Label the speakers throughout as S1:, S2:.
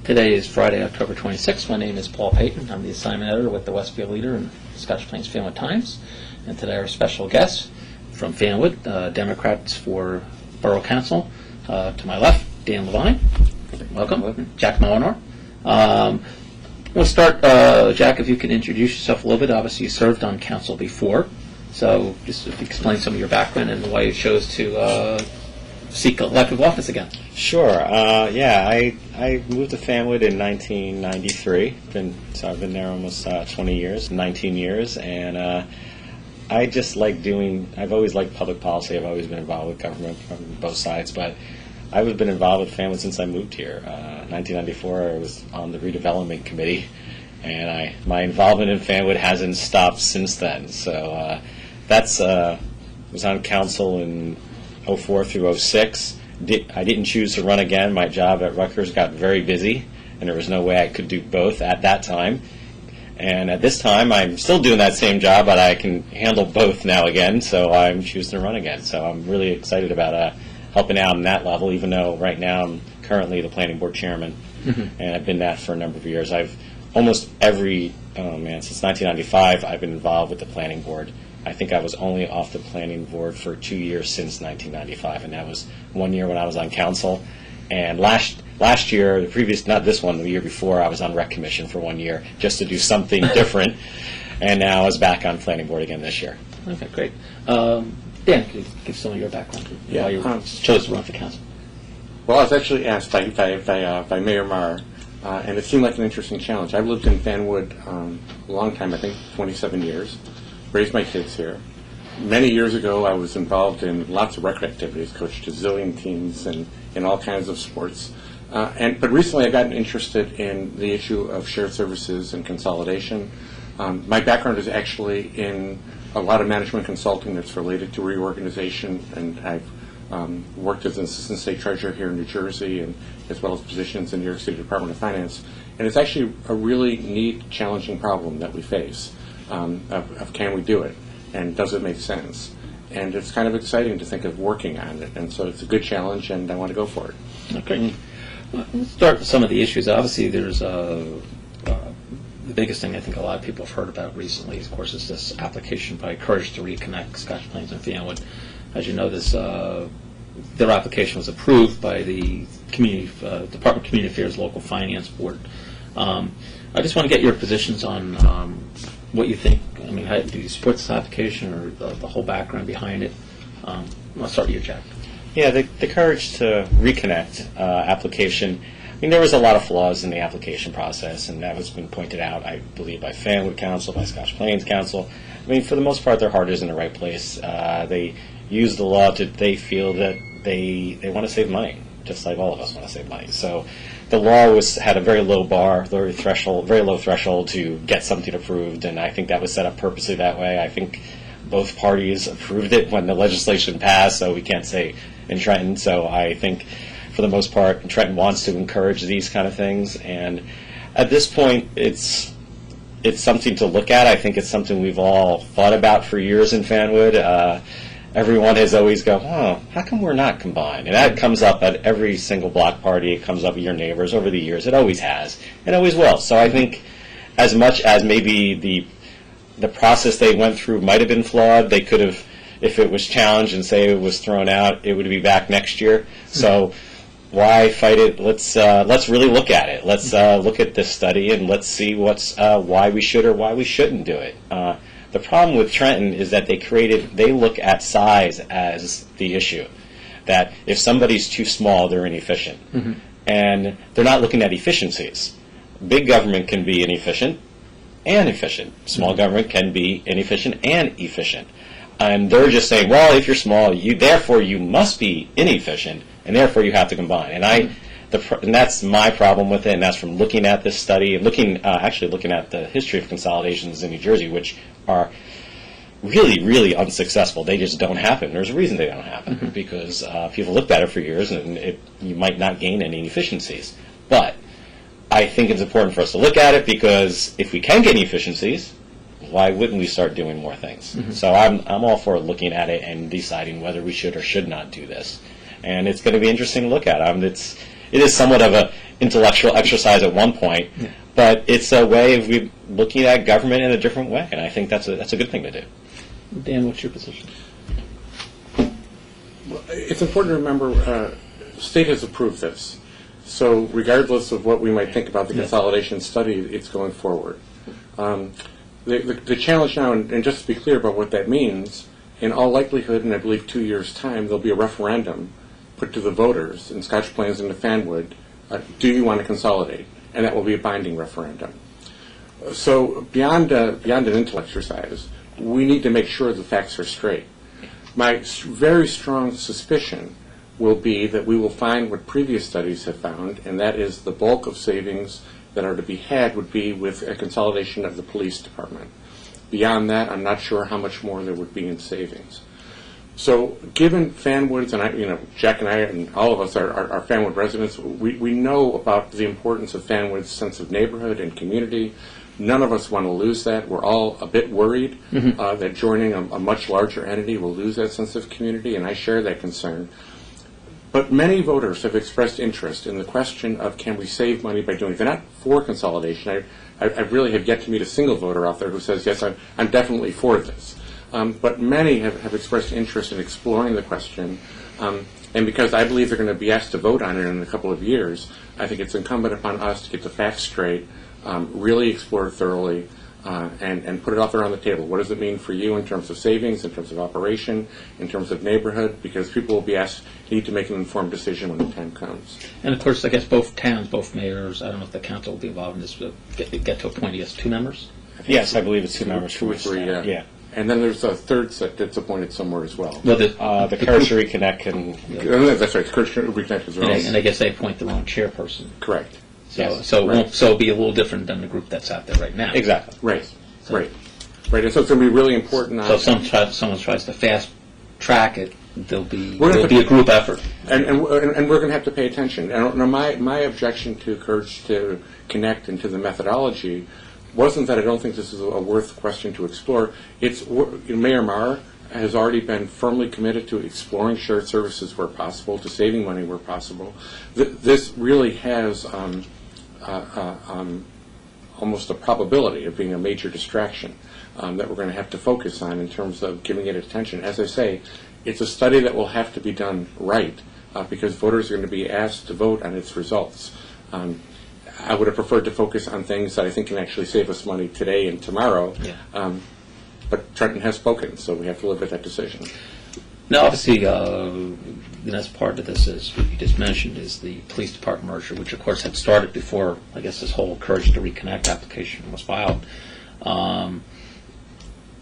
S1: Today is Friday, October 26th. My name is Paul Peyton. I'm the assignment editor with the Westfield Leader and Scotch Plains-Fanwood Times. And today our special guest from Fanwood, Democrats for Borough Council. To my left, Dan Levine. Welcome. Jack Molenaar. We'll start, Jack, if you could introduce yourself a little bit. Obviously, you served on council before. So just if you explain some of your background and why you chose to seek elective office again.
S2: Sure. I moved to Fanwood in 1993. So I've been there almost 20 years, 19 years, and I just like I've always liked public policy. I've always been involved with government from both sides, but I've been involved with Fanwood since I moved here. 1994, I was on the redevelopment committee, and my involvement in Fanwood hasn't stopped since then. So was on council in 04 through 06. I didn't choose to run again. My job at Rutgers got very busy, and there was no way I could do both at that time. And at this time, I'm still doing that same job, but I can handle both now again, so I'm choosing to run again. So I'm really excited about helping out on that level, even though right now I'm currently the planning board chairman, and I've been that for a number of years. Since 1995, I've been involved with the planning board. I think I was only off the planning board for 2 years since 1995, and that was 1 year when I was on council. And last year, not this one, the year before, I was on rec commission for 1 year just to do something different, and now I was back on planning board again this year.
S1: Okay, great. Dan, could you give some of your background why you chose to run for council?
S3: Well, I was actually asked by Mayor Marr, and it seemed like an interesting challenge. I've lived in Fanwood a long time, I think 27 years. Raised my kids here. Many years ago, I was involved in lots of rec activities, coached a zillion teams and in all kinds of sports. But recently, I've gotten interested in the issue of shared services and consolidation. My background is actually in a lot of management consulting that's related to reorganization, and I've worked as an assistant state treasurer here in New Jersey, and as well as positions in New York City Department of Finance. And it's actually a really neat, challenging problem that we face. Of can we do it, and does it make sense? And it's kind of exciting to think of working on it, and so it's a good challenge, and I want to go for it.
S1: Okay. Let's start with some of the issues. Obviously, there's the biggest thing I think a lot of people have heard about recently, of course, is this application by Courage to reconnect Scotch Plains and Fanwood. As you know, their application was approved by the Department of Community Affairs Local Finance Board. I just want to get your positions on what you think. I mean, do you support this application or the whole background behind it? I'll start with you, Jack.
S2: Yeah, the Courage to Reconnect application, I mean, there was a lot of flaws in the application process, and that has been pointed out, I believe, by Fanwood Council, by Scotch Plains Council. I mean, for the most part, their heart is in the right place. They use the law they feel that they want to save money, just like all of us want to save money. So the law had a very low bar, very low threshold to get something approved, and I think that was set up purposely that way. I think both parties approved it when the legislation passed, so we can't say in Trenton. So I think, for the most part, Trenton wants to encourage these kind of things, and at this point, it's something to look at. I think it's something we've all thought about for years in Fanwood. Everyone has always go, how come we're not combined? And that comes up at every single block party. It comes up with your neighbors over the years. It always has, and always will. So I think, as much as maybe the process they went through might have been flawed, they could have, if it was challenged and say it was thrown out, it would be back next year. So why fight it? Let's really look at it. Let's look at this study and let's see why we should or why we shouldn't do it. The problem with Trenton is that they look at size as the issue. That if somebody's too small, they're inefficient. And they're not looking at efficiencies. Big government can be inefficient and efficient. Small government can be inefficient and efficient. And they're just saying, well, if you're small, therefore you must be inefficient, and therefore you have to combine. And that's my problem with it, and that's from looking at this study and looking at the history of consolidations in New Jersey, which are really, really unsuccessful. They just don't happen. There's a reason they don't happen, because people looked at it for years, and you might not gain any efficiencies. But I think it's important for us to look at it, because if we can get efficiencies, why wouldn't we start doing more things? So I'm all for looking at it and deciding whether we should or should not do this. And it's going to be interesting to look at. It is somewhat of intellectual exercise at one point, but it's a way of looking at government in a different way, and I think that's a good thing to do.
S1: Dan, what's your position?
S3: It's important to remember, state has approved this. So regardless of what we might think about the consolidation study, it's going forward. The challenge now, and just to be clear about what that means, in all likelihood, in I believe 2 years' time, there'll be a referendum put to the voters in Scotch Plains and the Fanwood, do you want to consolidate? And that will be a binding referendum. So beyond an intellectual exercise, we need to make sure the facts are straight. My very strong suspicion will be that we will find what previous studies have found, and that is the bulk of savings that are to be had would be with a consolidation of the police department. Beyond that, I'm not sure how much more there would be in savings. So given Fanwood's, and Jack and I and all of us are Fanwood residents, we know about the importance of Fanwood's sense of neighborhood and community. None of us want to lose that. We're all a bit worried that joining a much larger entity will lose that sense of community, and I share that concern. But many voters have expressed interest in the question of can we save money by doing it. They're not for consolidation. I really have yet to meet a single voter out there who says, yes, I'm definitely for this. But many have expressed interest in exploring the question. And because I believe they're going to be asked to vote on it in a couple of years, I think it's incumbent upon us to get the facts straight, really explore it thoroughly, and put it out there on the table. What does it mean for you in terms of savings, in terms of operation, in terms of neighborhood? Because people will be asked, need to make an informed decision when the time comes.
S1: And of course, I guess both towns, both mayors, I don't know if the council will be involved in this, but get to appoint, I guess, 2 members?
S2: Yes, I believe it's 2 members.
S3: 2 or 3, yeah.
S2: Yeah.
S3: And then there's a third set that's appointed somewhere as well.
S1: Well,
S2: The Courage to Reconnect can...
S3: That's right, Courage to Reconnect as well.
S1: and I guess they appoint their own chairperson.
S3: Correct.
S1: So,
S2: Yes.
S1: so, it won't, so it'll be a little different than the group that's out there right now.
S2: Exactly.
S3: Right. And so it's going to be really important.
S1: So if someone tries to fast track it, there'll be
S3: We're
S1: a group effort.
S3: And we're going to have to pay attention. And my objection to Courage to Connect and to the methodology wasn't that I don't think this is a worth question to explore. It's Mayor Marr has already been firmly committed to exploring shared services where possible, to saving money where possible. This really has almost a probability of being a major distraction that we're going to have to focus on in terms of giving it attention. As I say, it's a study that will have to be done right because voters are going to be asked to vote on its results. I would have preferred to focus on things that I think can actually save us money today and tomorrow.
S1: Yeah.
S3: But Trenton has spoken, so we have to live with that decision.
S1: Now, obviously, the next part of this is what you just mentioned is the police department merger, which of course had started before, I guess, this whole Courage to Reconnect application was filed.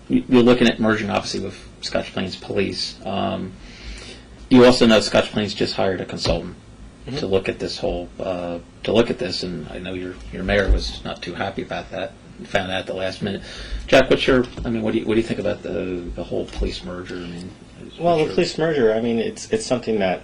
S1: You're looking at merging, obviously, with Scotch Plains Police. You also know Scotch Plains just hired a consultant to look at this and I know your mayor was not too happy about that. Found out at the last minute. Jack, what do you think about the whole police merger?
S2: Well, the police merger, it's something that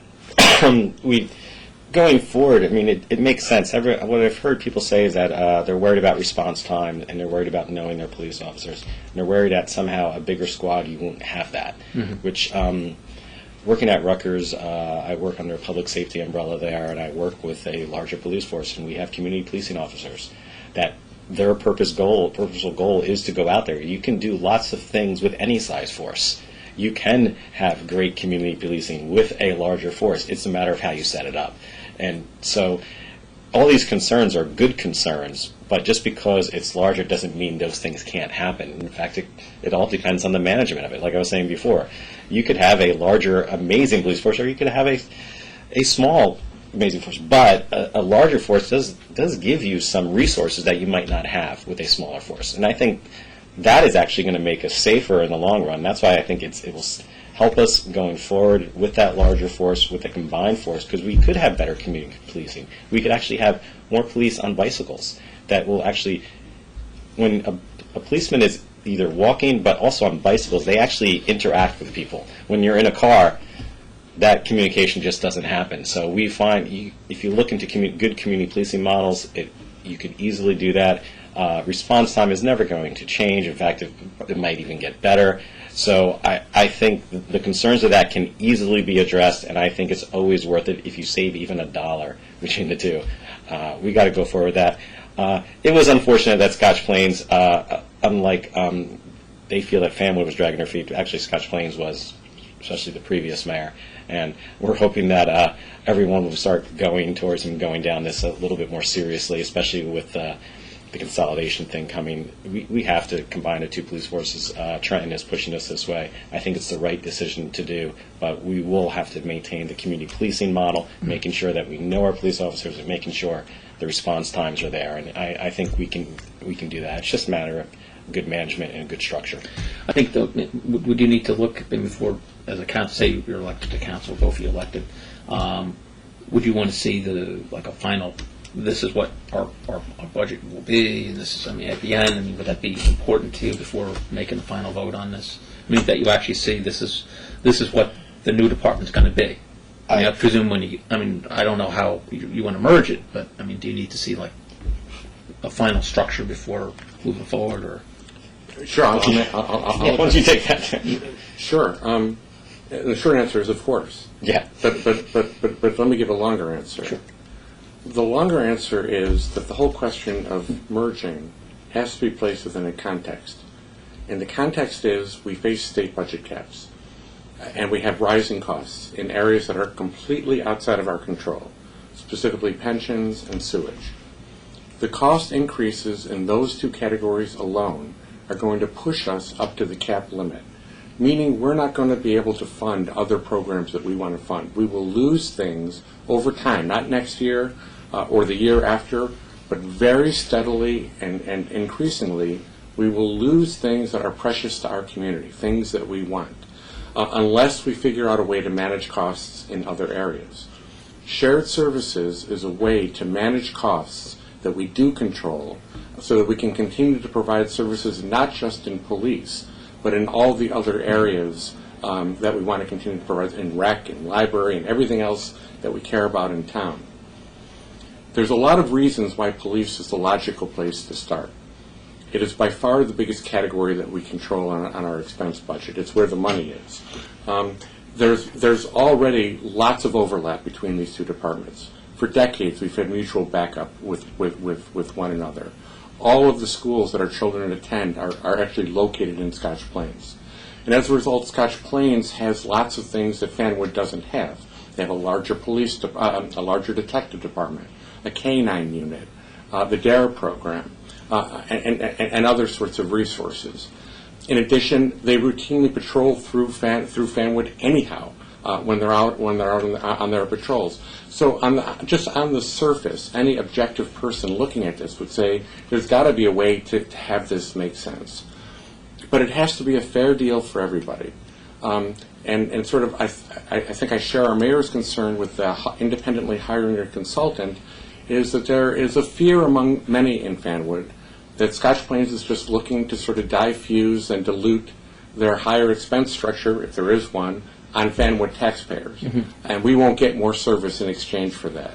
S2: going forward, it makes sense. What I've heard people say is that they're worried about response time and they're worried about knowing their police officers. And they're worried that somehow a bigger squad, you won't have that, which working at Rutgers, I work under a public safety umbrella there, and I work with a larger police force, and we have community policing officers that their purposeful goal is to go out there. You can do lots of things with any size force. You can have great community policing with a larger force. It's a matter of how you set it up. And so all these concerns are good concerns, but just because it's larger doesn't mean those things can't happen. In fact, it all depends on the management of it. Like I was saying before, you could have a larger, amazing police force, or you could have a small, amazing force. But a larger force does give you some resources that you might not have with a smaller force. And I think that is actually going to make us safer in the long run. That's why I think it will help us going forward with that larger force, with a combined force, because we could have better community policing. We could actually have more police on bicycles that will actually, when a policeman is either walking but also on bicycles, they actually interact with people. When you're in a car, that communication just doesn't happen. So we find if you look into good community policing models, you can easily do that. Response time is never going to change. In fact, it might even get better. So I think the concerns of that can easily be addressed, and I think it's always worth it if you save even $1 between the two. we got to go forward with that. It was unfortunate that Scotch Plains, unlike they feel that Fanwood was dragging their feet, actually Scotch Plains was, especially the previous mayor. And we're hoping that everyone will start going towards and going down this a little bit more seriously, especially with the consolidation thing coming. We have to combine the two police forces. Trenton is pushing us this way. I think it's the right decision to do, but we will have to maintain the community policing model, making sure that we know our police officers and making sure the response times are there. And I think we can do that. It's just a matter of good management and good structure.
S1: I think, though, would you need to look before, as a council, say you're elected to council, both of you elected, would you want to see a final, this is what our budget will be, and this is, at the end, would that be important to you before making the final vote on this? That you actually see this is what the new department's going to be. I presume when you, I don't know how you want to merge it, but, do you need to see, a final structure before moving forward, or?
S3: Sure, I'll
S2: Why don't you take that?
S3: Sure. The short answer is, of course.
S2: Yeah.
S3: But let me give a longer answer.
S1: Sure.
S3: The longer answer is that the whole question of merging has to be placed within a context. And the context is we face state budget caps. And we have rising costs in areas that are completely outside of our control, specifically pensions and sewage. The cost increases in those two categories alone are going to push us up to the cap limit, meaning we're not going to be able to fund other programs that we want to fund. We will lose things over time, not next year or the year after, but very steadily and increasingly, we will lose things that are precious to our community, things that we want, unless we figure out a way to manage costs in other areas. Shared services is a way to manage costs that we do control so that we can continue to provide services not just in police, but in all the other areas that we want to continue to provide in rec and library and everything else that we care about in town. There's a lot of reasons why police is the logical place to start. It is by far the biggest category that we control on our expense budget. It's where the money is. There's already lots of overlap between these two departments. For decades, we've had mutual backup with one another. All of the schools that our children attend are actually located in Scotch Plains. And as a result, Scotch Plains has lots of things that Fanwood doesn't have. They have a larger a larger detective department, a K-9 unit, the DARE program, and other sorts of resources. In addition, they routinely patrol through Fanwood anyhow when they're out on their patrols. So just on the surface, any objective person looking at this would say there's got to be a way to have this make sense. But it has to be a fair deal for everybody. And sort of, I think I share our mayor's concern with independently hiring a consultant, is that there is a fear among many in Fanwood that Scotch Plains is just looking to sort of diffuse and dilute their higher expense structure, if there is one, on Fanwood taxpayers. Mm-hmm. And we won't get more service in exchange for that.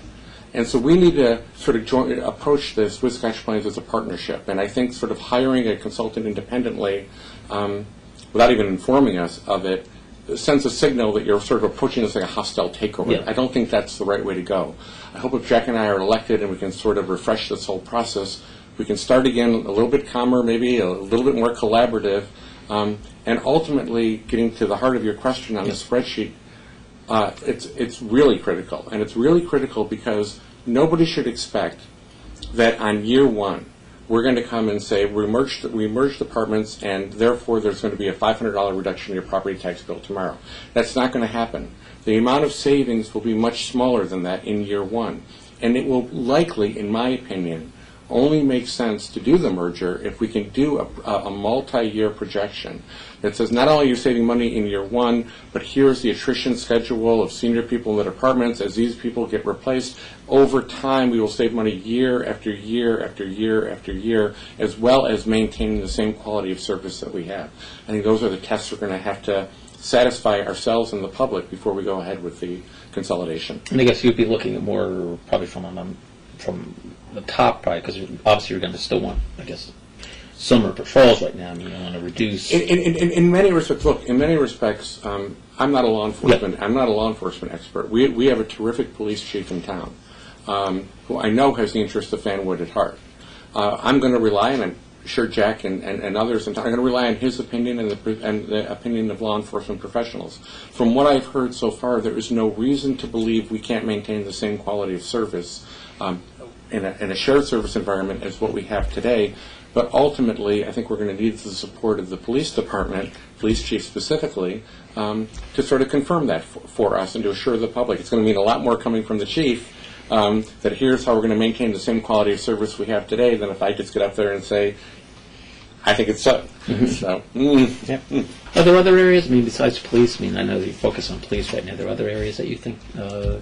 S3: And so we need to sort of approach this with Scotch Plains as a partnership. And I think sort of hiring a consultant independently, without even informing us of it, sends a signal that you're sort of approaching this like a hostile takeover.
S1: Yeah.
S3: I don't think that's the right way to go. I hope if Jack and I are elected and we can sort of refresh this whole process, we can start again a little bit calmer, maybe a little bit more collaborative, and ultimately getting to the heart of your question on the spreadsheet. It's really critical, and it's really critical because nobody should expect that on year one we're going to come and say we merged departments and therefore there's going to be a $500 reduction in your property tax bill tomorrow. That's not going to happen. The amount of savings will be much smaller than that in year one, and it will likely, in my opinion, only makes sense to do the merger if we can do a multi-year projection that says not only are you saving money in year one, but here's the attrition schedule of senior people in the departments. As these people get replaced, over time we will save money year after year after year after year, as well as maintaining the same quality of service that we have. I think those are the tests we're going to have to satisfy ourselves and the public before we go ahead with the consolidation.
S1: And I guess you'd be looking at more probably from the top, probably, because obviously you're going to still want, I guess, summer patrols right now. I mean, you want to reduce.
S3: In many respects, look. In many respects, I'm not a law enforcement. I'm not a law enforcement expert. We have a terrific police chief in town. who I know has the interests of Fanwood at heart. I'm going to rely, and I'm sure Jack and others, I'm going to rely on his opinion and the opinion of law enforcement professionals. From what I've heard so far, there is no reason to believe we can't maintain the same quality of service in a shared service environment as what we have today. But ultimately, I think we're going to need the support of the police department, police chief specifically, to sort of confirm that for us and to assure the public. It's going to mean a lot more coming from the chief, that here's how we're going to maintain the same quality of service we have today than if I just get up there and say, I think it's so.
S1: Are there other areas, I mean, besides police? I mean, I know that you focus on police right now. Are there other areas that you think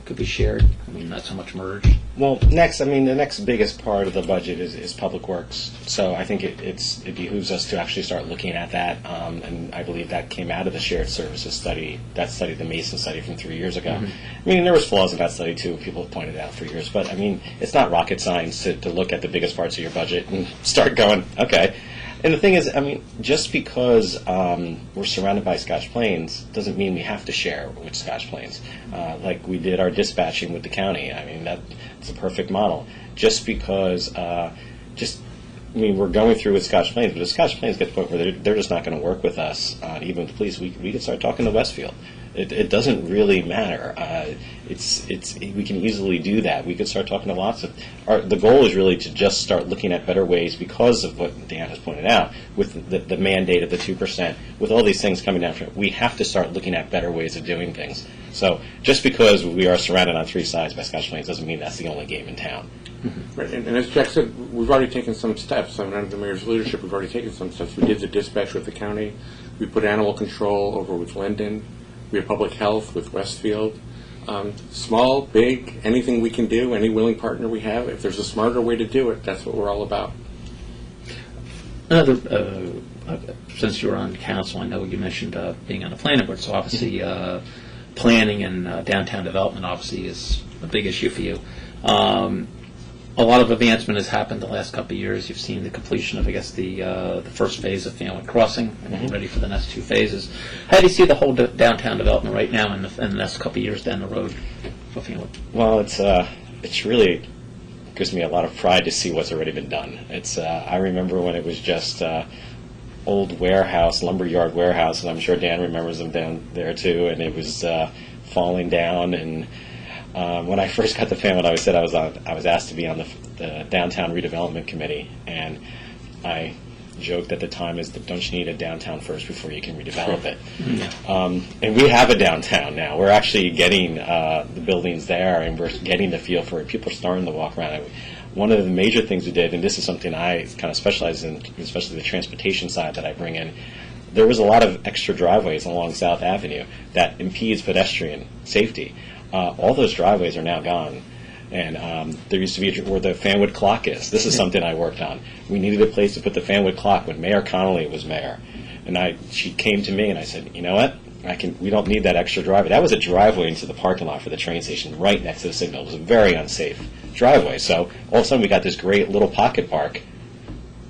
S1: could be shared? I mean, not so much merged.
S2: Well, the next biggest part of the budget is public works. So I think it behooves us to actually start looking at that. And I believe that came out of the shared services study, the Mason study from 3 years ago. I mean, there was flaws in that study too. People have pointed out for years. But I mean, it's not rocket science to look at the biggest parts of your budget and start going, okay. And the thing is, I mean, just because we're surrounded by Scotch Plains doesn't mean we have to share with Scotch Plains. Like we did our dispatching with the county. I mean, that's a perfect model. Just because, we're going through with Scotch Plains, but if Scotch Plains get to the point where they're just not going to work with us, even with the police, we can start talking to Westfield. It doesn't really matter. We can easily do that. We could start talking to lots of. The goal is really to just start looking at better ways because of what Dan has pointed out with the mandate of the 2%. With all these things coming down from it, we have to start looking at better ways of doing things. So just because we are surrounded on three sides by Scotch Plains doesn't mean that's the only game in town.
S3: Right. And as Jack said, we've already taken some steps. I mean, under the mayor's leadership, we've already taken some steps. We did the dispatch with the county. We put animal control over with Linden. We have public health with Westfield. Small, big, anything we can do, any willing partner we have, if there's a smarter way to do it, that's what we're all about.
S1: Another, since you were on council, I know you mentioned being on the planning board, so obviously planning and downtown development obviously is a big issue for you. A lot of advancement has happened the last couple of years. You've seen the completion of, I guess, the first phase of Fanwood Crossing, and getting ready for the next two phases. How do you see the whole downtown development right now and the next couple of years down the road for Fanwood?
S2: Well, it's really gives me a lot of pride to see what's already been done. I remember when it was just old warehouse, lumberyard warehouse, and I'm sure Dan remembers them down there too, and it was falling down. And when I first got to Fanwood, I was asked to be on the downtown redevelopment committee, and I joked at the time is that don't you need a downtown first before you can redevelop it? And we have a downtown now. We're actually getting the buildings there, and we're getting the feel for it. People are starting to walk around. One of the major things we did, and this is something I kind of specialize in, especially the transportation side that I bring in, there was a lot of extra driveways along South Avenue that impedes pedestrian safety. All those driveways are now gone. And there used to be where the Fanwood clock is. This is something I worked on. We needed a place to put the Fanwood clock when Mayor Connolly was mayor. And she came to me and I said, you know what? We don't need that extra driveway. That was a driveway into the parking lot for the train station right next to the signal. It was a very unsafe driveway. So all of a sudden we got this great little pocket park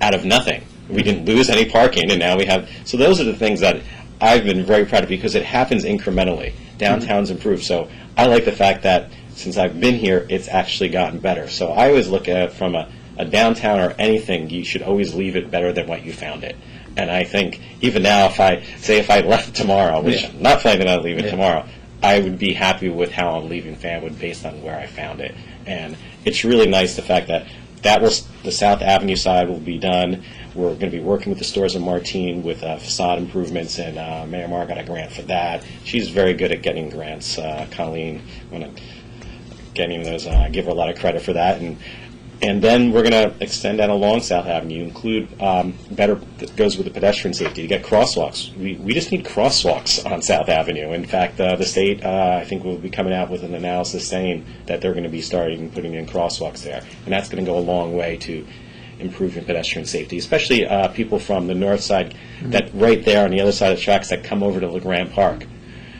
S2: out of nothing. We didn't lose any parking, and now we have. So those are the things that I've been very proud of because it happens incrementally. Downtown's improved. So I like the fact that since I've been here, it's actually gotten better. So I always look at it from a downtown or anything, you should always leave it better than what you found it. And I think even now, if I left tomorrow, which I'm not planning on leaving tomorrow, I would be happy with how I'm leaving Fanwood based on where I found it. And it's really nice the fact that the South Avenue side will be done. We're going to be working with the stores in Martine with facade improvements, and Mayor Marr got a grant for that. She's very good at getting grants. Colleen, getting those, I give her a lot of credit for that. And then we're going to extend that along South Avenue, include better, that goes with the pedestrian safety, to get crosswalks. We just need crosswalks on South Avenue. In fact, the state, I think, will be coming out with an analysis saying that they're going to be putting in crosswalks there. And that's going to go a long way to improving pedestrian safety, especially people from the north side, that right there on the other side of the tracks that come over to LeGrand Park.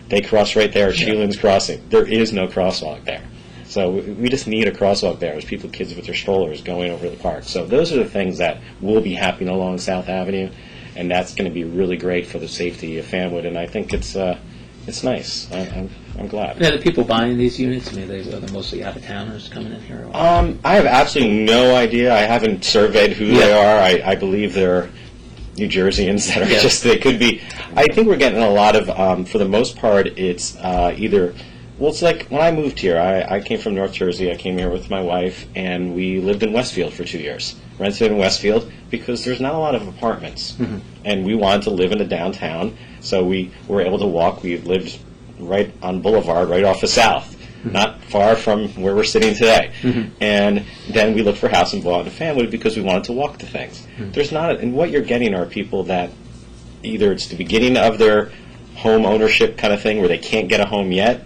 S2: They cross right there at Sheelan's Crossing. There is no crosswalk there. So we just need a crosswalk there as kids with their strollers going over the park. So those are the things that will be happening along South Avenue, and that's going to be really great for the safety of Fanwood. And I think it's nice. I'm glad.
S1: Now, the people buying these units, I mean, are they mostly out-of-towners coming in here?
S2: I have absolutely no idea. I haven't surveyed who they are. I believe they're New Jerseyans that are just, they could be. I think we're getting a lot of, for the most part, it's either, well, it's like when I moved here, I came from North Jersey. I came here with my wife, and we lived in Westfield for 2 years. Rented in Westfield because there's not a lot of apartments. And we wanted to live in a downtown, so we were able to walk. We lived right on Boulevard, right off of South, not far from where we're sitting today. And then we looked for a house and bought in Fanwood because we wanted to walk to things. There's not, and what you're getting are people that either it's the beginning of their home ownership kind of thing where they can't get a home yet,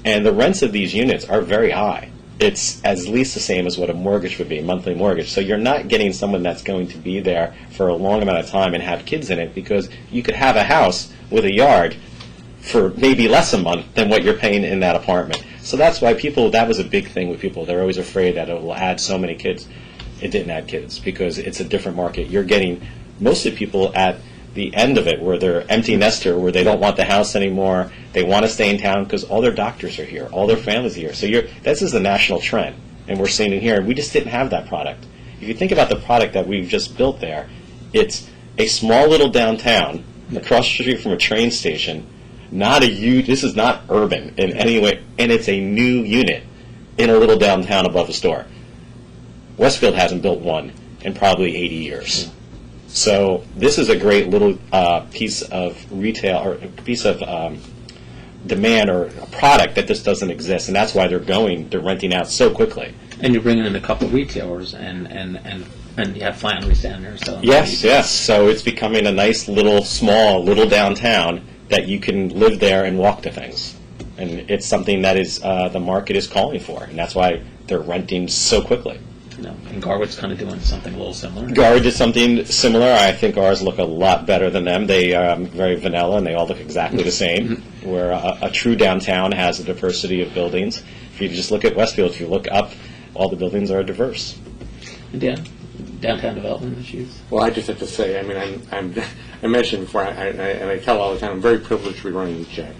S2: and the rents of these units are very high. It's at least the same as what a mortgage would be, a monthly mortgage. So you're not getting someone that's going to be there for a long amount of time and have kids in it, because you could have a house with a yard for maybe less a month than what you're paying in that apartment. So that's why people, that was a big thing with people. They're always afraid that it will add so many kids. It didn't add kids because it's a different market. You're getting mostly people at the end of it where they're empty nester, where they don't want the house anymore. They want to stay in town because all their doctors are here, all their families are here. So this is the national trend, and we're seeing it here. We just didn't have that product. If you think about the product that we've just built there, it's a small little downtown across the street from a train station. Not a huge. This is not urban in any way, and it's a new unit in a little downtown above a store. Westfield hasn't built one in probably 80 years. So this is a great little piece of retail or a piece of demand or a product that just doesn't exist, and that's why they're renting out so quickly.
S1: And you're bringing in a couple of retailers, and you have flanneries down there. So
S2: Yes. So it's becoming a nice little, small, little downtown that you can live there and walk to things. And it's something that is the market is calling for, and that's why they're renting so quickly.
S1: And Garwood's kind of doing something a little similar.
S2: Garwood did something similar. I think ours look a lot better than them. They are very vanilla, and they all look exactly the same, where a true downtown has a diversity of buildings. If you just look at Westfield, if you look up, all the buildings are diverse.
S1: And Dan, downtown development issues?
S3: Well, I just have to say, I mean, I mentioned before, and I tell all the time, I'm very privileged to be running with Jack.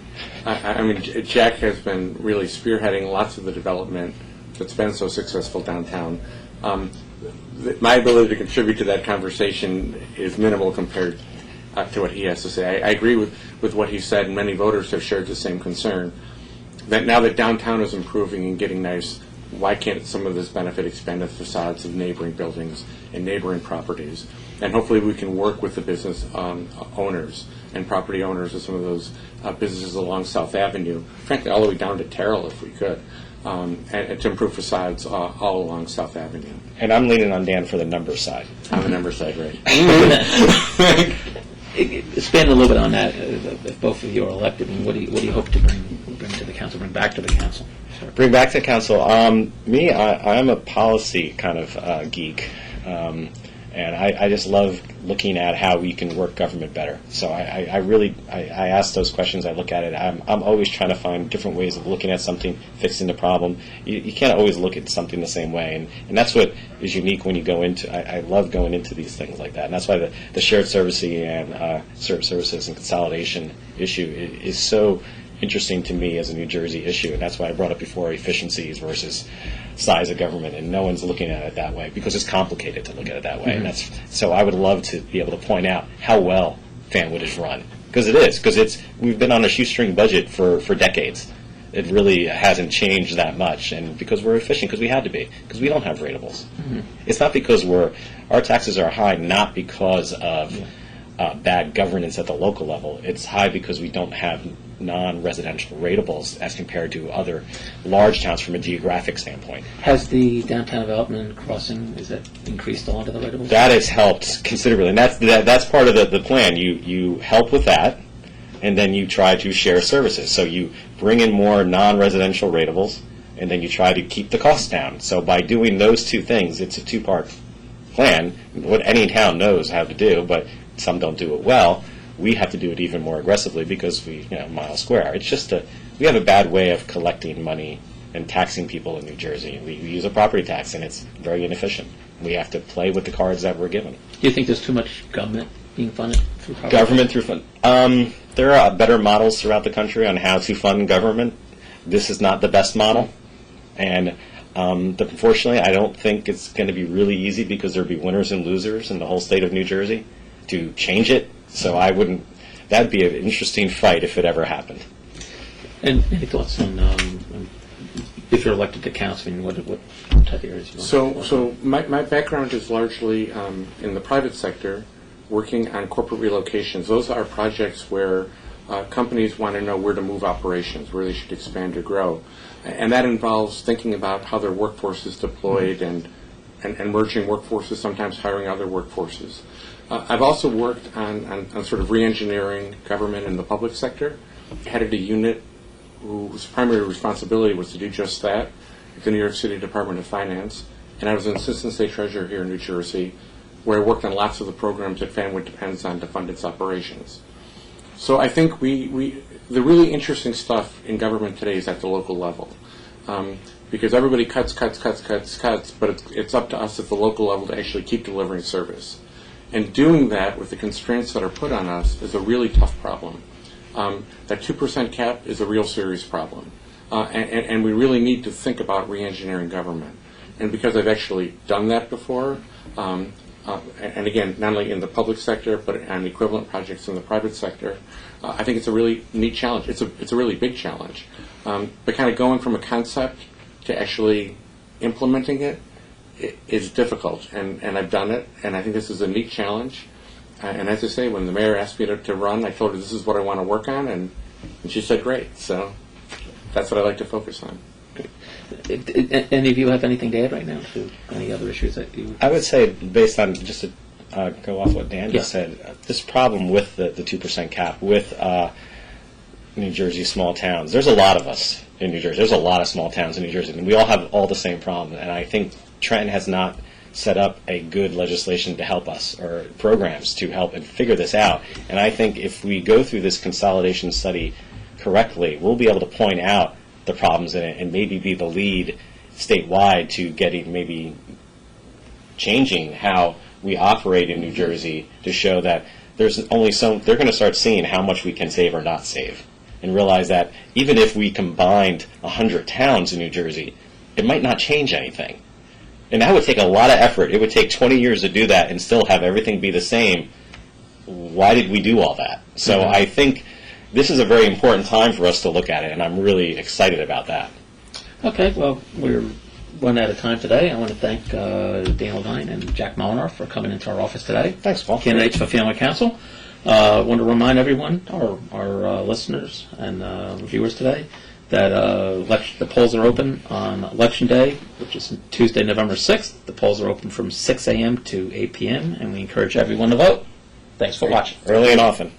S3: I mean, Jack has been really spearheading lots of the development that's been so successful downtown. My ability to contribute to that conversation is minimal compared to what he has to say. I agree with what he said, and many voters have shared the same concern, that now that downtown is improving and getting nice, why can't some of this benefit expand to the facades of neighboring buildings and neighboring properties? And hopefully we can work with the business owners and property owners of some of those businesses along South Avenue, frankly, all the way down to Terrell if we could, and to improve facades all along South Avenue.
S2: And I'm leaning on Dan for the number side.
S3: On the number side, right.
S1: Expand a little bit on that. If both of you are elected, and what do you hope to bring to the council, bring back to the council? Sorry.
S2: Bring back to council. Me, I'm a policy kind of geek, and I just love looking at how we can work government better. So I really ask those questions. I look at it. I'm always trying to find different ways of looking at something, fixing the problem. You can't always look at something the same way, and that's what is unique when you go into. I love going into these things like that, and that's why the shared services and services and consolidation issue is so interesting to me as a New Jersey issue, and that's why I brought up before efficiencies versus size of government, and no one's looking at it that way because it's complicated to look at it that way. And so I would love to be able to point out how well Fanwood is run, because it is, because we've been on a shoestring budget for decades. It really hasn't changed that much, and because we're efficient, because we had to be, because we don't have rateables. It's not because our taxes are high, not because of bad governance at the local level. It's high because we don't have non-residential rateables as compared to other large towns from a geographic standpoint.
S1: Has the downtown development crossing, is that increased a lot of the rateables?
S2: That has helped considerably, and that's part of the plan. You help with that, and then you try to share services. So you bring in more non-residential rateables, and then you try to keep the costs down. So by doing those two things, it's a two-part plan, what any town knows how to do, but some don't do it well. We have to do it even more aggressively because mile square. It's just we have a bad way of collecting money and taxing people in New Jersey. We use a property tax, and it's very inefficient. We have to play with the cards that we're given.
S1: Do you think there's too much government being funded through property?
S2: Government through fund. There are better models throughout the country on how to fund government. this is not the best model. And unfortunately, I don't think it's going to be really easy because there'll be winners and losers in the whole state of New Jersey to change it. So I wouldn't. That'd be an interesting fight if it ever happened.
S1: And any thoughts on if you're elected to council? I mean, what type of areas you want?
S3: So my background is largely in the private sector, working on corporate relocations. Those are projects where companies want to know where to move operations, where they should expand or grow. And that involves thinking about how their workforce is deployed and merging workforces, sometimes hiring other workforces. I've also worked on sort of re-engineering government in the public sector, headed a unit whose primary responsibility was to do just that at the New York City Department of Finance. And I was an assistant state treasurer here in New Jersey, where I worked on lots of the programs that Fanwood depends on to fund its operations. So I think the really interesting stuff in government today is at the local level. Because everybody cuts, but it's up to us at the local level to actually keep delivering service. And doing that with the constraints that are put on us is a really tough problem. That 2% cap is a real serious problem. And we really need to think about re-engineering government. And because I've actually done that before, and again, not only in the public sector, but on equivalent projects in the private sector, I think it's a really neat challenge. It's a really big challenge. But kind of going from a concept to actually implementing it is difficult. And I've done it, and I think this is a neat challenge. And as I say, when the mayor asked me to run, I told her this is what I want to work on, and she said great. So that's what I like to focus on.
S1: Any of you have anything to add right now to any other issues that you?
S2: I would say, based on just to go off what Dan just said, this problem with the 2% cap with New Jersey small towns. There's a lot of us in New Jersey. There's a lot of small towns in New Jersey, and we all have all the same problem. And I think Trenton has not set up a good legislation to help us or programs to help and figure this out. And I think if we go through this consolidation study correctly, we'll be able to point out the problems in it and maybe be the lead statewide to getting maybe changing how we operate in New Jersey to show that there's only they're going to start seeing how much we can save or not save and realize that even if we combined 100 towns in New Jersey, it might not change anything. And that would take a lot of effort. It would take 20 years to do that and still have everything be the same. Why did we do all that? So I think this is a very important time for us to look at it, and I'm really excited about that.
S1: Okay, well, we're running out of time today. I want to thank Dan Levine and Jack Molenaar for coming into our office today.
S2: Thanks, Paul.
S1: Candidates for Family Council. I want to remind everyone, our listeners and viewers today, that the polls are open on Election Day, which is Tuesday, November 6th. The polls are open from 6 a.m. to 8 p.m., and we encourage everyone to vote. Thanks for watching.
S2: Early and often.